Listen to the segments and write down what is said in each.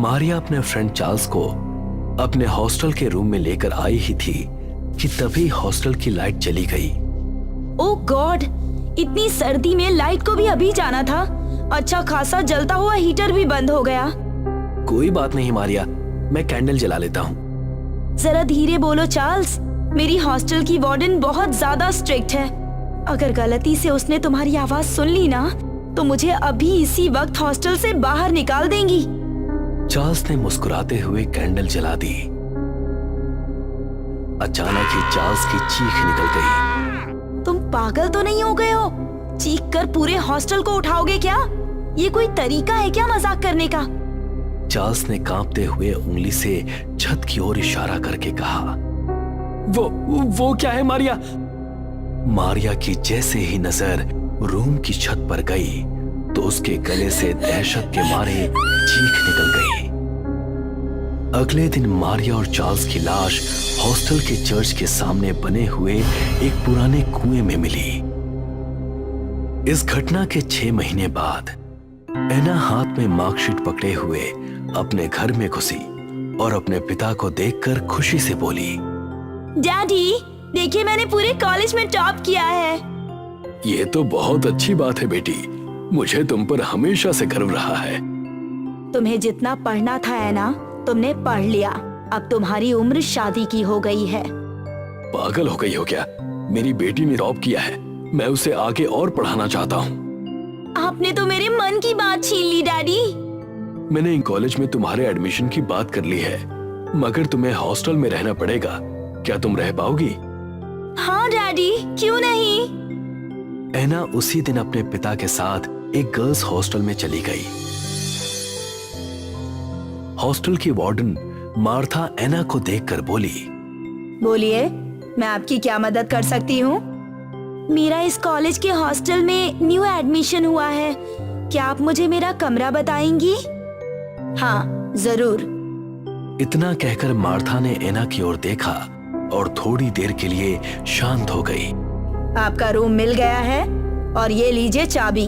मारिया अपने friend Charles को अपने हॉस्टल के रूम में लेकर आई ही थी कि तभी हॉस्टल की लाइट चली गई। ओह गॉड, इतनी सर्दी में लाइट को भी अभी जाना था। अच्छा खासा जलता हुआ हीटर भी बंद हो गया। कोई बात नहीं मारिया, मैं कैंडल जला लेता हूँ। जरा धीरे बोलो चार्ल्स, मेरी हॉस्टल की वार्डन बहुत ज्यादा स्ट्रिक्ट है। अगर गलती से उसने तुम्हारी आवाज सुन ली ना तो मुझे अभी इसी वक्त हॉस्टल से बाहर निकाल देंगी। चार्ल्स ने मुस्कुराते हुए कैंडल जला दी। अचानक ही चार्ल्स की चीख निकल गई। तुम पागल तो नहीं हो गए हो? चीख कर पूरे हॉस्टल को उठाओगे क्या? ये कोई तरीका है क्या मजाक करने का? चार्ल्स ने कांपते हुए उंगली से छत की ओर इशारा करके कहा। वो क्या है मारिया? मारिया की जैसे ही नजर रूम की छत पर गई तो उसके गले से दहशत के मारे चीख निकल गई। अगले दिन मारिया और चार्ल्स की लाश हॉस्टल के चर्च के सामने बने हुए एक पुराने कुएं में मिली। इस घटना के 6 महीने बाद एना हाथ में मार्कशीट पकड़े हुए अपने घर में घुसी और अपने पिता को देखकर खुशी से बोली, डैडी देखिए, मैंने पूरे कॉलेज में टॉप किया है। ये तो बहुत अच्छी बात है बेटी, मुझे तुम पर हमेशा से गर्व रहा है। तुम्हें जितना पढ़ना था एना, तुमने पढ़ लिया। अब तुम्हारी उम्र शादी की हो गई है। पागल हो गई हो क्या? मेरी बेटी ने टॉप किया है, मैं उसे आगे और पढ़ाना चाहता हूँ। आपने तो मेरे मन की बात छीन ली डैडी। मैंने कॉलेज में तुम्हारे एडमिशन की बात कर ली है, मगर तुम्हें हॉस्टल में रहना पड़ेगा। क्या तुम रह पाओगी? हाँ डैडी, क्यों नहीं। एना उसी दिन अपने पिता के साथ एक गर्ल्स हॉस्टल में चली गई। हॉस्टल की वार्डन मार्था एना को देखकर बोली, बोलिए, मैं आपकी क्या मदद कर सकती हूँ? मेरा इस कॉलेज के हॉस्टल में न्यू एडमिशन हुआ है। क्या आप मुझे मेरा कमरा बताएंगी? हाँ जरूर। इतना कहकर मार्था ने एना की ओर देखा और थोड़ी देर के लिए शांत हो गई। आपका रूम मिल गया है और ये लीजिए चाबी।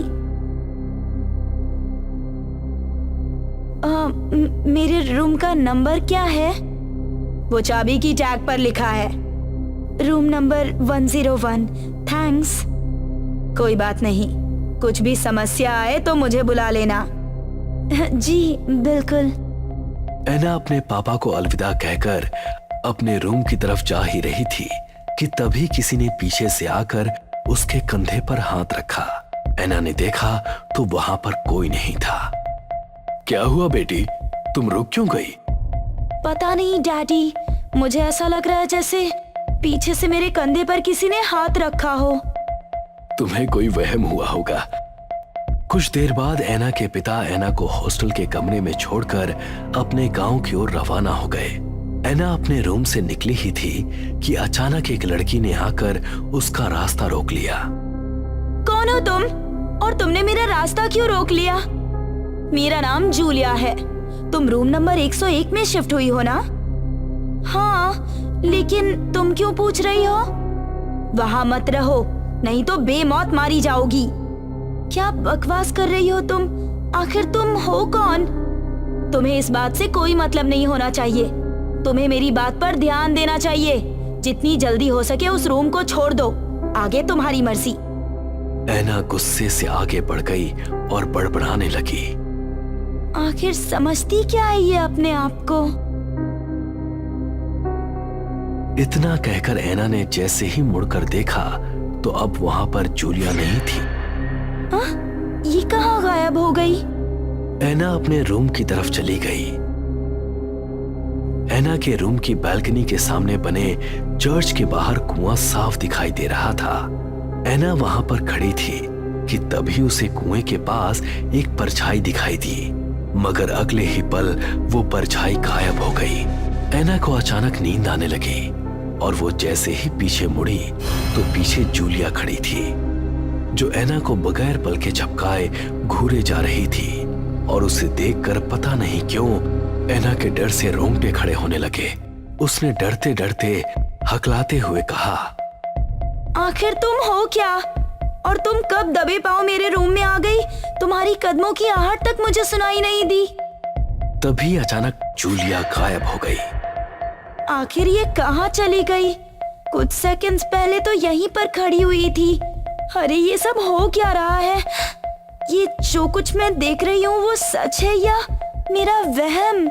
मेरे रूम का नंबर क्या है? वो चाबी की टैग पर लिखा है, रूम नंबर 101। थैंक्स। कोई बात नहीं, कुछ भी समस्या आए तो मुझे बुला लेना। जी बिल्कुल। एना अपने पापा को अलविदा कहकर अपने रूम की तरफ जा ही रही थी कि तभी किसी ने पीछे से आकर उसके कंधे पर हाथ रखा। एना ने देखा तो वहां पर कोई नहीं था। क्या हुआ बेटी, तुम रुक क्यों गई? पता नहीं डैडी, मुझे ऐसा लग रहा है जैसे पीछे से मेरे कंधे पर किसी ने हाथ रखा हो। तुम्हें कोई वहम हुआ होगा। कुछ देर बाद एना के पिता एना को हॉस्टल के कमरे में छोड़कर अपने गांव की ओर रवाना हो गए। एना अपने रूम से निकली ही थी कि अचानक एक लड़की ने आकर उसका रास्ता रोक लिया। कौन हो तुम और तुमने मेरा रास्ता क्यों रोक लिया? मेरा नाम जूलिया है। तुम रूम नंबर 101 में शिफ्ट हुई हो ना? हाँ, लेकिन तुम क्यों पूछ रही हो? वहां मत रहो, नहीं तो बेमौत मारी जाओगी। क्या बकवास कर रही हो तुम? आखिर तुम हो कौन? तुम्हें इस बात से कोई मतलब नहीं होना चाहिए। तुम्हें मेरी बात पर ध्यान देना चाहिए। जितनी जल्दी हो सके उस रूम को छोड़ दो, आगे तुम्हारी मर्जी। एना गुस्से से आगे बढ़ गई और बड़बड़ाने लगी। आखिर समझती क्या है ये अपने आप को? इतना कहकर एना ने जैसे ही मुड़कर देखा तो अब वहां पर जूलिया नहीं थी। ये कहाँ गायब हो गई? एना अपने रूम की तरफ चली गई। एना के रूम की बालकनी के सामने बने चर्च के बाहर कुआं साफ दिखाई दे रहा था। एना वहां पर खड़ी थी कि तभी उसे कुएं के पास एक परछाई दिखाई दी, मगर अगले ही पल वो परछाई गायब हो गई। एना को अचानक नींद आने लगी और वो जैसे ही पीछे मुड़ी तो पीछे जूलिया खड़ी थी, जो एना को बगैर पल के झपकाए घूरे जा रही थी। और उसे देखकर पता नहीं क्यों एना के डर से रोंगटे खड़े होने लगे। उसने डरते डरते हकलाते हुए कहा, आखिर तुम हो क्या? और तुम कब दबे पांव मेरे रूम में आ गई? तुम्हारी कदमों की आहट तक मुझे सुनाई नहीं दी। तभी अचानक जूलिया गायब हो गई। आखिर ये कहाँ चली गई? कुछ सेकंड्स पहले तो यहीं पर खड़ी हुई थी। अरे ये सब हो क्या रहा है? ये जो कुछ मैं देख रही हूँ वो सच है या मेरा वहम?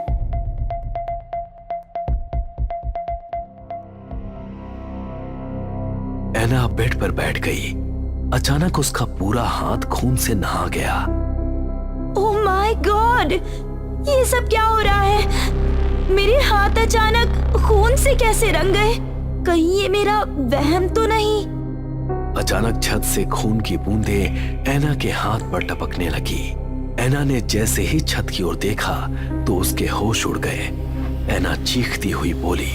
एना बेड पर बैठ गई। अचानक उसका पूरा हाथ खून से नहा गया। ओह माय गॉड, ये सब क्या हो रहा है? मेरे हाथ अचानक खून से कैसे रंग गए? कहीं ये मेरा वहम तो नहीं? अचानक छत से खून की बूंदें एना के हाथ पर टपकने लगी। एना ने जैसे ही छत की ओर देखा तो उसके होश उड़ गए। एना चीखती हुई बोली,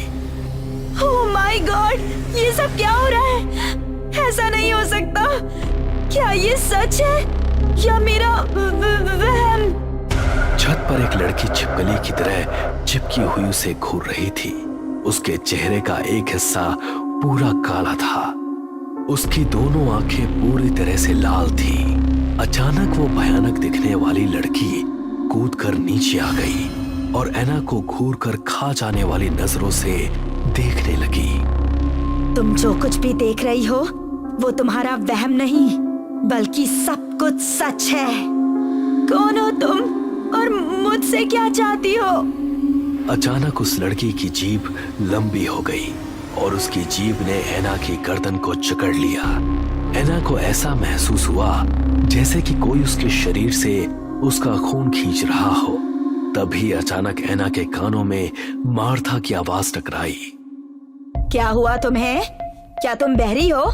ओह माय गॉड, ये सब क्या हो रहा है? ऐसा नहीं हो सकता। क्या ये सच है या मेरा वहम? छत पर एक लड़की छिपकली की तरह चिपकी हुई उसे घूर रही थी। उसके चेहरे का एक हिस्सा पूरा काला था। उसकी दोनों आंखें पूरी तरह से लाल थी। अचानक वो भयानक दिखने वाली लड़की कूदकर नीचे आ गई और एना को घूर कर खा जाने वाली नजरों से देखने लगी। तुम जो कुछ भी देख रही हो वो तुम्हारा वहम नहीं बल्कि सब कुछ सच है। कौन हो तुम और मुझसे क्या चाहती हो? अचानक उस लड़की की जीभ लंबी हो गई और उसकी जीभ ने एना की गर्दन को जकड़ लिया। एना को ऐसा महसूस हुआ जैसे कि कोई उसके शरीर से उसका खून खींच रहा हो। तभी अचानक एना के कानों में मार्था की आवाज टकराई। क्या हुआ तुम्हें? क्या तुम बहरी हो?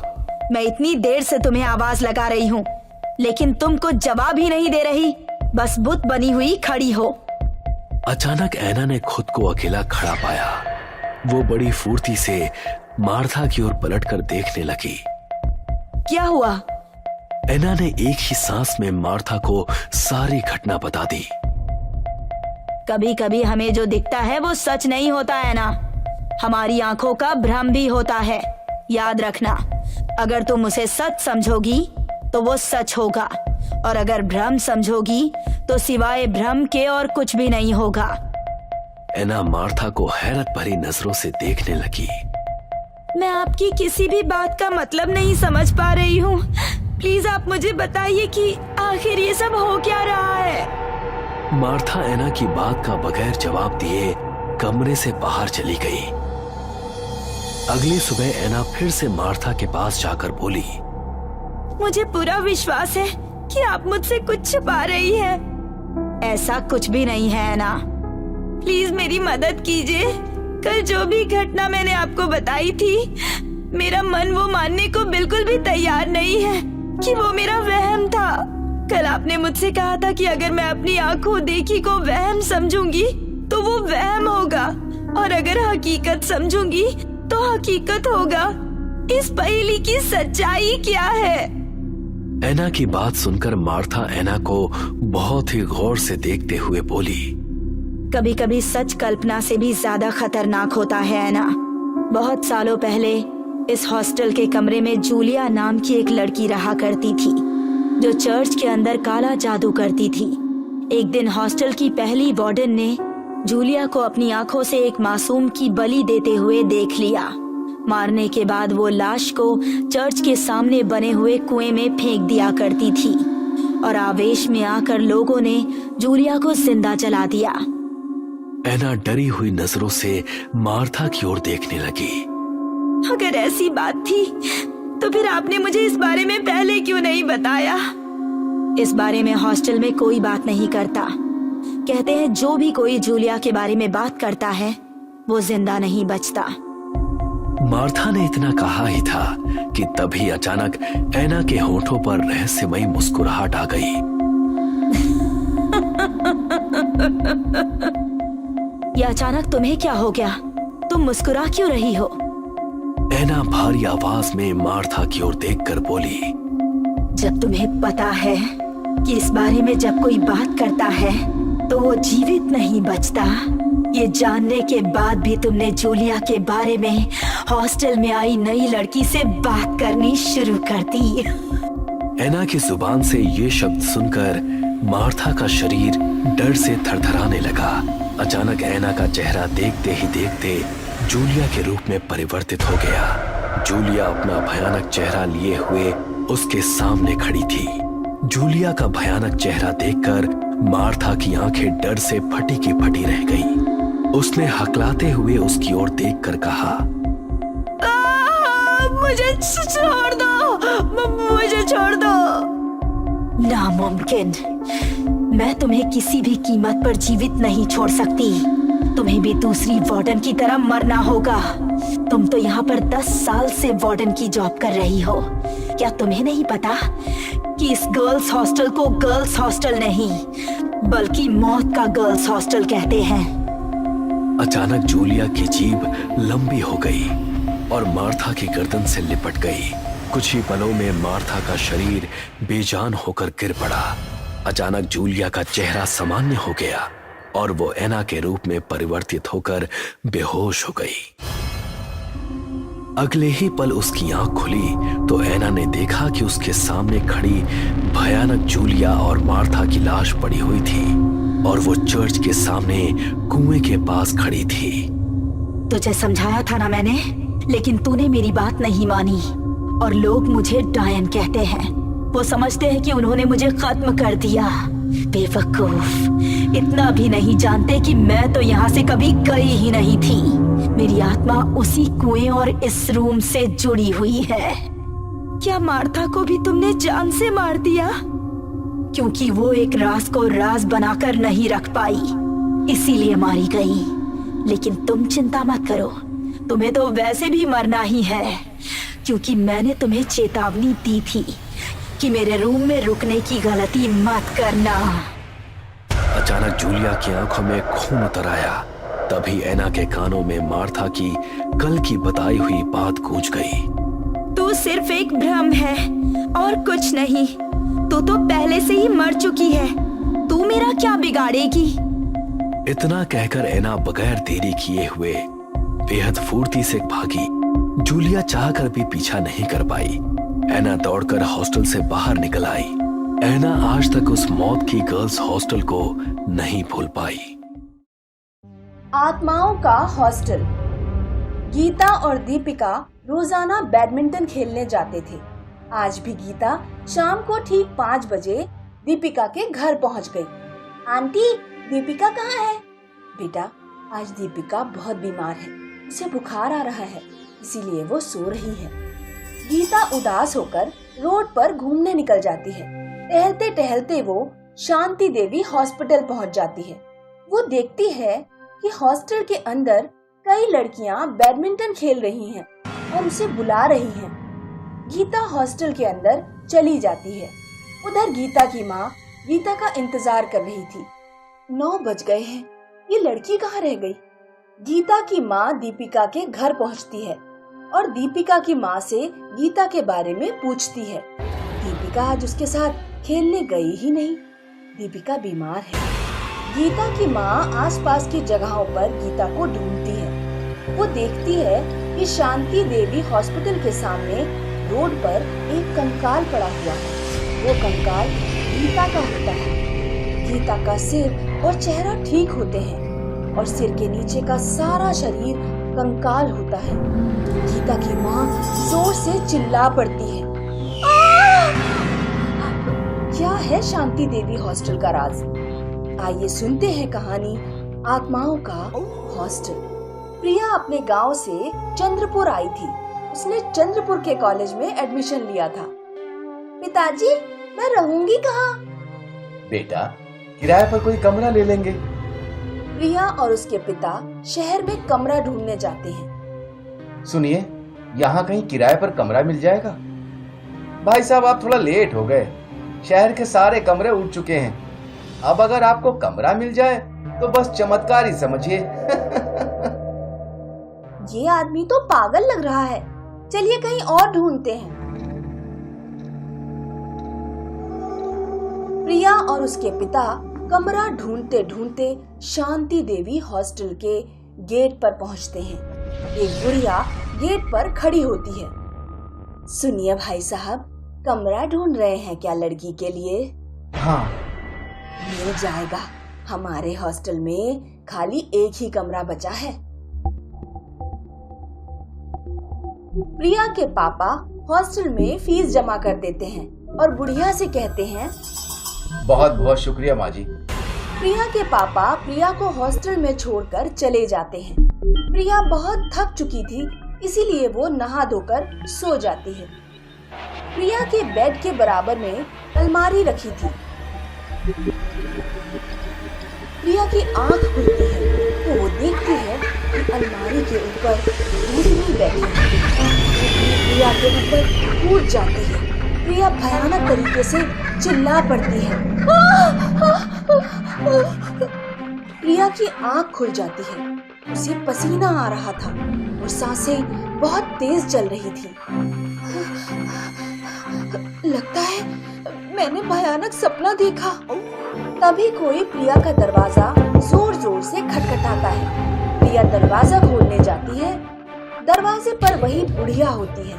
मैं इतनी देर से तुम्हें आवाज लगा रही हूँ लेकिन तुम कुछ जवाब ही नहीं दे रही, बस बुत बनी हुई खड़ी हो। अचानक एना ने खुद को अकेला खड़ा पाया। वो बड़ी फुर्ती से मार्था की ओर पलटकर देखने लगी। क्या हुआ? एना ने एक ही सांस में मार्था को सारी घटना बता दी। कभी कभी हमें जो दिखता है वो सच नहीं होता है ना, हमारी आंखों का भ्रम भी होता है। याद रखना, अगर तुम उसे सच समझोगी तो वो सच होगा और अगर भ्रम समझोगी तो सिवाय भ्रम के और कुछ भी नहीं होगा। एना मार्था को हैरत भरी नजरों से देखने लगी। मैं आपकी किसी भी बात का मतलब नहीं समझ पा रही हूँ। प्लीज आप मुझे बताइए कि आखिर ये सब हो क्या रहा है? मार्था एना की बात का बगैर जवाब दिए कमरे से बाहर चली गई। अगली सुबह एना फिर से मार्था के पास जाकर बोली, मुझे पूरा विश्वास है कि आप मुझसे कुछ छुपा रही है। ऐसा कुछ भी नहीं है एना, प्लीज मेरी मदद कीजिए। कल जो भी घटना मैंने आपको बताई थी, मेरा मन वो मानने को बिल्कुल भी तैयार नहीं है कि वो मेरा वहम था। कल आपने मुझसे कहा था कि अगर मैं अपनी आंखों देखी को वहम समझूंगी तो वो वहम होगा और अगर हकीकत समझूंगी तो हकीकत होगा। इस पहेली की सच्चाई क्या है? एना की बात सुनकर मार्था एना को बहुत ही गौर से देखते हुए बोली, कभी कभी सच कल्पना से भी ज्यादा खतरनाक होता है एना। बहुत सालों पहले इस हॉस्टल के कमरे में जूलिया नाम की एक लड़की रहा करती थी जो चर्च के अंदर काला जादू करती थी। एक दिन हॉस्टल की पहली वार्डन ने जूलिया को अपनी आंखों से एक मासूम की बलि देते हुए देख लिया। मारने के बाद वो लाश को चर्च के सामने बने हुए कुएं में फेंक दिया करती थी और आवेश में आकर लोगों ने जूलिया को जिंदा जला दिया। एना डरी हुई नजरों से मार्था की ओर देखने लगी। अगर ऐसी बात थी तो फिर आपने मुझे इस बारे में पहले क्यों नहीं बताया? इस बारे में हॉस्टल में कोई बात नहीं करता। कहते हैं जो भी कोई जूलिया के बारे में बात करता है वो जिंदा नहीं बचता। मार्था ने इतना कहा ही था कि तभी अचानक एना के होठों पर रहस्यमयी मुस्कुराहट आ गई। ये अचानक तुम्हें क्या हो गया? तुम मुस्कुरा क्यों रही हो? एना भारी आवाज में मार्था की ओर देखकर बोली, जब तुम्हें पता है कि इस बारे में जब कोई बात करता है तो वो जीवित नहीं बचता, ये जानने के बाद भी तुमने जूलिया के बारे में हॉस्टल में आई नई लड़की से बात करनी शुरू कर दी। एना की जुबान से ये शब्द सुनकर मार्था का शरीर डर से थरथराने लगा। अचानक ऐना का चेहरा देखते ही देखते जूलिया के रूप में परिवर्तित हो गया। जूलिया अपना भयानक चेहरा लिए हुए उसके सामने खड़ी थी। जूलिया का भयानक चेहरा देखकर मार्था की आंखें डर से फटी की फटी रह गईं। उसने हकलाते हुए उसकी ओर देखकर कहा, मुझे छोड़ दो, मुझे छोड़ दो। नामुमकिन, मैं तुम्हें किसी भी कीमत पर जीवित नहीं छोड़ सकती। तुम्हें भी दूसरी वार्डन की तरह मरना होगा। तुम तो यहाँ पर 10 साल से वार्डन की जॉब कर रही हो। क्या तुम्हें नहीं पता कि इस गर्ल्स हॉस्टल को गर्ल्स हॉस्टल नहीं बल्कि मौत का गर्ल्स हॉस्टल कहते हैं। अचानक जूलिया की जीभ लंबी हो गई और मार्था की गर्दन से लिपट गई। कुछ ही पलों में मार्था का शरीर बेजान होकर गिर पड़ा। अचानक जूलिया का चेहरा सामान्य हो गया और वो ऐना के रूप में परिवर्तित होकर बेहोश हो गई। अगले ही पल उसकी आंख खुली तो ऐना ने देखा कि उसके सामने खड़ी भयानक जूलिया और मार्था की लाश पड़ी हुई थी और वो चर्च के सामने कुएं के पास खड़ी थी। तुझे समझाया था ना मैंने, लेकिन तूने मेरी बात नहीं मानी और लोग मुझे डायन कहते हैं। वो समझते हैं कि उन्होंने मुझे खत्म कर दिया। बेवकूफ, इतना भी नहीं जानते कि मैं तो यहाँ से कभी गई ही नहीं थी। मेरी आत्मा उसी कुएं और इस रूम से जुड़ी हुई है। क्या मार्था को भी तुमने जान से मार दिया? क्योंकि वो एक राज को राज बनाकर नहीं रख पाई, इसीलिए मारी गई। लेकिन तुम चिंता मत करो, तुम्हें तो वैसे भी मरना ही है, क्योंकि मैंने तुम्हें चेतावनी दी थी कि मेरे रूम में रुकने की गलती मत करना। अचानक जूलिया की आंखों में खून उतर आया। तभी ऐना के कानों में मार्था की कल की बताई हुई बात गूंज गई। तू सिर्फ एक भ्रम है और कुछ नहीं। तू तो पहले से ही मर चुकी है। तू मेरा क्या बिगाड़ेगी? इतना कहकर ऐना बगैर देरी किए हुए बेहद फुर्ती से भागी। जूलिया चाहकर भी पीछा नहीं कर पाई। ऐना दौड़कर हॉस्टल से बाहर निकल आई। ऐना आज तक उस मौत की गर्ल्स हॉस्टल को नहीं भूल पाई। आत्माओं का हॉस्टल। गीता और दीपिका रोजाना बैडमिंटन खेलने जाते थे। आज भी गीता शाम को ठीक 5 बजे दीपिका के घर पहुंच गई। आंटी, दीपिका कहाँ है? बेटा, आज दीपिका बहुत बीमार है, उसे बुखार आ रहा है, इसीलिए वो सो रही है। गीता उदास होकर रोड पर घूमने निकल जाती है। टहलते टहलते वो शांति देवी हॉस्पिटल पहुंच जाती है। वो देखती है कि हॉस्टल के अंदर कई लड़कियां बैडमिंटन खेल रही हैं और उसे बुला रही हैं। गीता हॉस्टल के अंदर चली जाती है। उधर गीता की माँ गीता का इंतजार कर रही थी। 9 बज गए हैं, ये लड़की कहाँ रह गई? गीता की माँ दीपिका के घर पहुँचती है और दीपिका की माँ से गीता के बारे में पूछती है। दीपिका आज उसके साथ खेलने गई ही नहीं। दीपिका बीमार है। गीता की माँ आसपास की जगहों पर गीता को ढूंढती है। वो देखती है कि शांति देवी हॉस्पिटल के सामने रोड पर एक कंकाल पड़ा हुआ है। वो कंकाल गीता का होता है। गीता का सिर और चेहरा ठीक होते हैं और सिर के नीचे का सारा शरीर कंकाल होता है। गीता की माँ जोर से चिल्ला पड़ती है। क्या है शांति देवी हॉस्टल का राज? आइए सुनते हैं कहानी आत्माओं का हॉस्टल। प्रिया अपने गांव से चंद्रपुर आई थी। उसने चंद्रपुर के कॉलेज में एडमिशन लिया था। पिताजी, मैं रहूंगी कहाँ? बेटा, किराए पर कोई कमरा ले लेंगे। प्रिया और उसके पिता शहर में कमरा ढूंढने जाते हैं। सुनिए, यहाँ कहीं किराए पर कमरा मिल जाएगा? भाई साहब, आप थोड़ा लेट हो गए। शहर के सारे कमरे उठ चुके हैं। अब अगर आपको कमरा मिल जाए तो बस चमत्कार ही समझिए। ये आदमी तो पागल लग रहा है। चलिए कहीं और ढूंढते हैं। प्रिया और उसके पिता कमरा ढूंढते ढूंढते शांति देवी हॉस्टल के गेट पर पहुंचते हैं। एक बुढ़िया गेट पर खड़ी होती है। सुनिए भाई साहब, कमरा ढूंढ रहे हैं क्या लड़की के लिए? हाँ, मिल जाएगा। हमारे हॉस्टल में खाली एक ही कमरा बचा है। प्रिया के पापा हॉस्टल में फीस जमा कर देते हैं और बुढ़िया से कहते हैं, बहुत बहुत शुक्रिया माँ जी। प्रिया के पापा प्रिया को हॉस्टल में छोड़कर चले जाते हैं। प्रिया बहुत थक चुकी थी, इसीलिए वो नहा धोकर सो जाती है। प्रिया के बेड के बराबर में अलमारी रखी थी। प्रिया की आंख खुलती है तो वो देखती है कि अलमारी के ऊपर भूतनी बैठी है। प्रिया के ऊपर कूद जाती है। प्रिया भयानक तरीके से चिल्ला पड़ती है। प्रिया की आंख खुल जाती है। उसे पसीना आ रहा था और सांसें बहुत तेज चल रही थी। लगता है मैंने भयानक सपना देखा। तभी कोई प्रिया का दरवाजा जोर जोर से खटखटाता है। प्रिया दरवाजा खोलने जाती है। दरवाजे पर वही बुढ़िया होती है।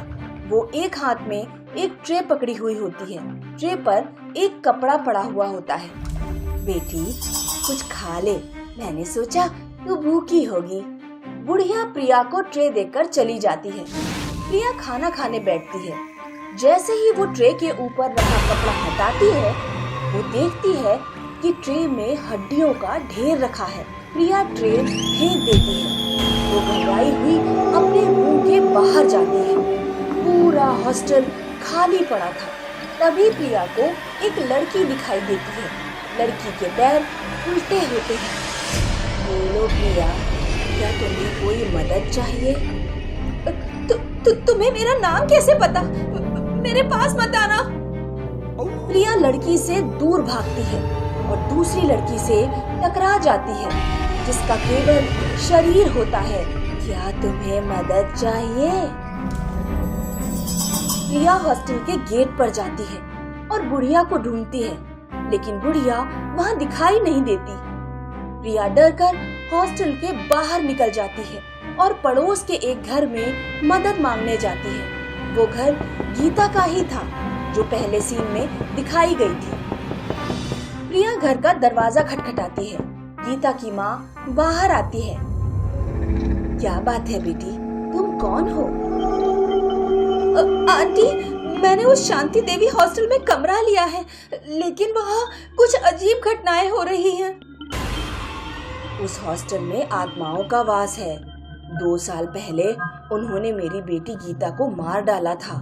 वो एक हाथ में एक ट्रे पकड़ी हुई होती है। ट्रे पर एक कपड़ा पड़ा हुआ होता है। बेटी, कुछ खा ले, मैंने सोचा तू भूखी होगी। बुढ़िया प्रिया को ट्रे देकर चली जाती है। प्रिया खाना खाने बैठती है। जैसे ही वो ट्रे के ऊपर रखा कपड़ा हटाती है, वो देखती है कि ट्रे में हड्डियों का ढेर रखा है। प्रिया ट्रे फेंक देती है। वो घबराई हुई अपने रूम के बाहर जाती है। पूरा हॉस्टल खाली पड़ा था। तभी प्रिया को एक लड़की दिखाई देती है। लड़की के पैर उल्टे होते हैं। बोलो प्रिया, क्या तुम्हें कोई मदद चाहिए? तुम्हें मेरा नाम कैसे पता? मेरे पास मत आना। प्रिया लड़की से दूर भागती है और दूसरी लड़की से टकरा जाती है, जिसका केवल शरीर होता है। क्या तुम्हें मदद चाहिए? प्रिया हॉस्टल के गेट पर जाती है और बुढ़िया को ढूंढती है, लेकिन बुढ़िया वहाँ दिखाई नहीं देती। प्रिया डरकर हॉस्टल के बाहर निकल जाती है और पड़ोस के एक घर में मदद मांगने जाती है। वो घर गीता का ही था, जो पहले सीन में दिखाई गई थी। प्रिया घर का दरवाजा खटखटाती है। गीता की माँ बाहर आती है। क्या बात है बेटी, तुम कौन हो? आंटी, मैंने उस शांति देवी हॉस्टल में कमरा लिया है, लेकिन वहाँ कुछ अजीब घटनाएं हो रही हैं। उस हॉस्टल में आत्माओं का वास है। 2 साल पहले उन्होंने मेरी बेटी गीता को मार डाला था।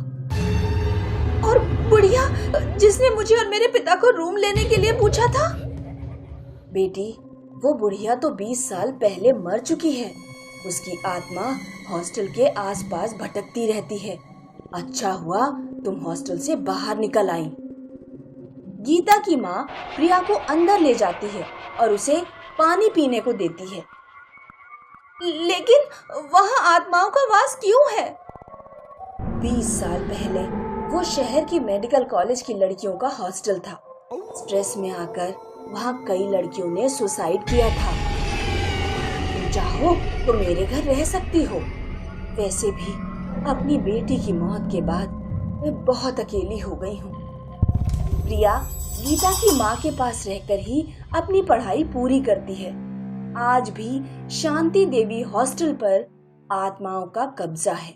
और बुढ़िया जिसने मुझे और मेरे पिता को रूम लेने के लिए पूछा था? बेटी, वो बुढ़िया तो 20 साल पहले मर चुकी है। उसकी आत्मा हॉस्टल के आसपास भटकती रहती है। अच्छा हुआ तुम हॉस्टल से बाहर निकल आई। गीता की माँ प्रिया को अंदर ले जाती है और उसे पानी पीने को देती है। लेकिन वहाँ आत्माओं का वास क्यों है? 20 साल पहले वो शहर की मेडिकल कॉलेज की लड़कियों का हॉस्टल था। स्ट्रेस में आकर वहाँ कई लड़कियों ने सुसाइड किया था। तुम चाहो तो मेरे घर रह सकती हो। वैसे भी अपनी बेटी की मौत के बाद मैं बहुत अकेली हो गई हूँ। प्रिया गीता की माँ के पास रहकर ही अपनी पढ़ाई पूरी करती है। आज भी शांति देवी हॉस्टल पर आत्माओं का कब्जा है।